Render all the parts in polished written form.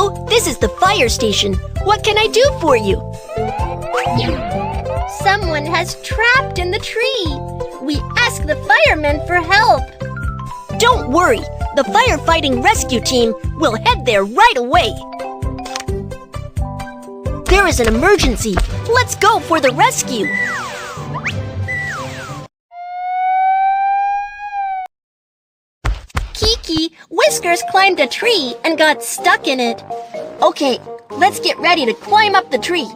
Hello, this is the fire station. What can I do for you? Someone has trapped in the tree. We ask the firemen for help. Don't worry, the Firefighting Rescue Team will head there right away. There is an emergency. Let's go for the rescue. Kiki, Whiskers climbed a tree and got stuck in it. Okay, let's get ready to climb up the tree.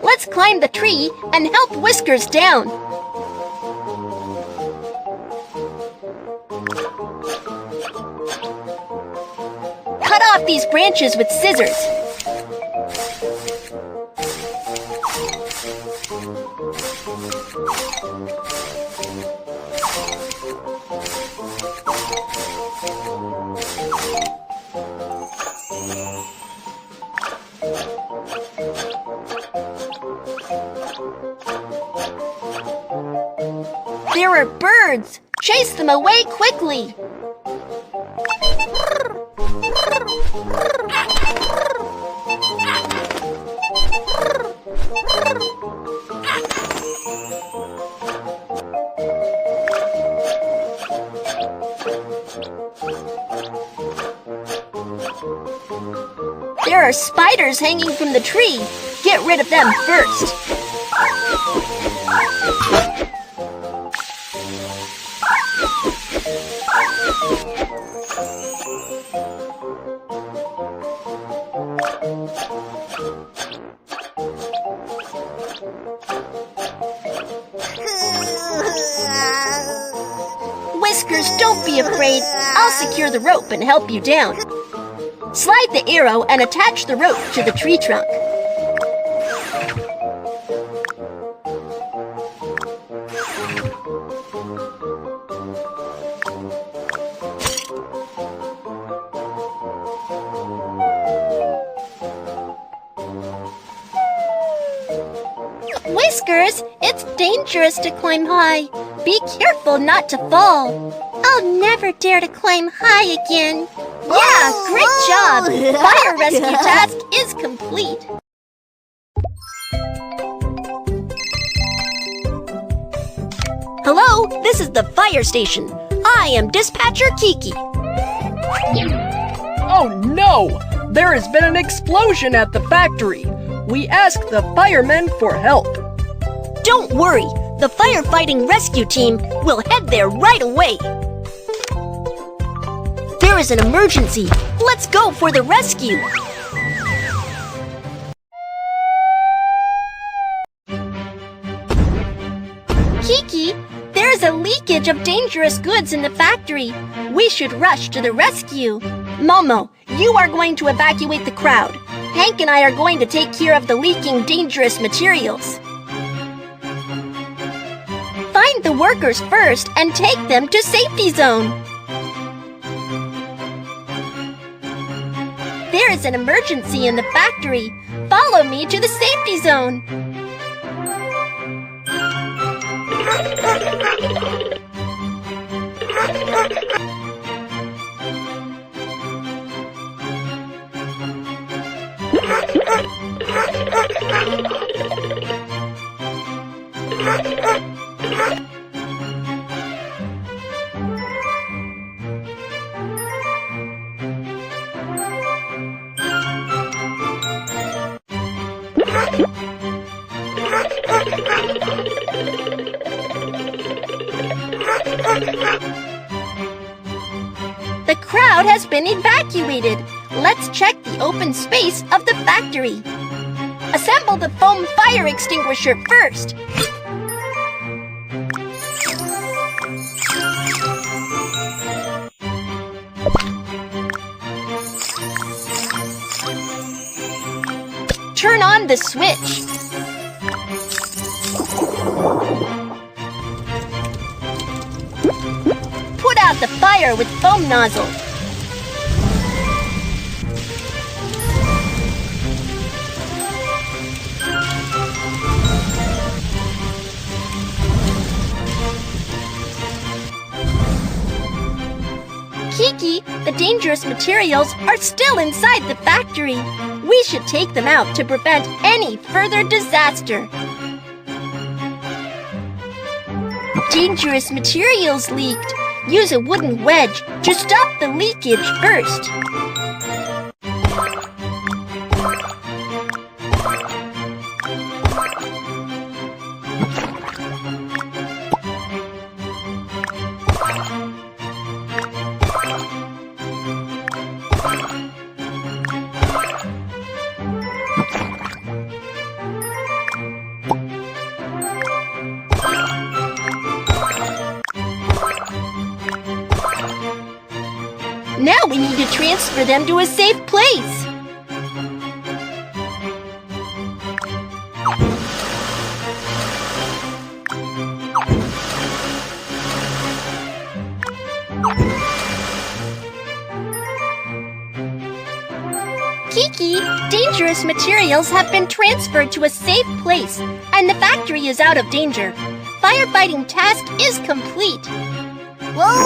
Let's climb the tree and help Whiskers down. Cut off these branches with scissors. There are birds! Chase them away quickly! There are spiders hanging from the tree. Get rid of them first. Whiskers, don't be afraid. I'll secure the rope and help you down. Slide the arrow and attach the rope to the tree trunk. Whiskers, it's dangerous to climb high. Be careful not to fall. I'll never dare to climb high again. Yeah, great job! Fire rescue task is complete. Hello, this is the fire station. I am Dispatcher Kiki. Oh no! There has been an explosion at the factory. We ask the firemen for help. Don't worry, the Firefighting Rescue Team will head there right away. There is an emergency. Let's go for the rescue. Kiki, there is a leakage of dangerous goods in the factory. We should rush to the rescue. Momo, you are going to evacuate the crowd. Hank and I are going to take care of the leaking dangerous materials. Find the workers first and take them to safety zone. There is an emergency in the factory. Follow me to the safety zone. The crowd has been evacuated. Let's check the open space of the factory. Assemble the foam fire extinguisher first. Turn on the switch. Put out the fire with foam nozzle. Kiki, the dangerous materials are still inside the factory. We should take them out to prevent any further disaster. Dangerous materials leaked. Use a wooden wedge to stop the leakage first. Now we need to transfer them to a safe place. Kiki, dangerous materials have been transferred to a safe place, and the factory is out of danger. Firefighting task is complete. Whoa!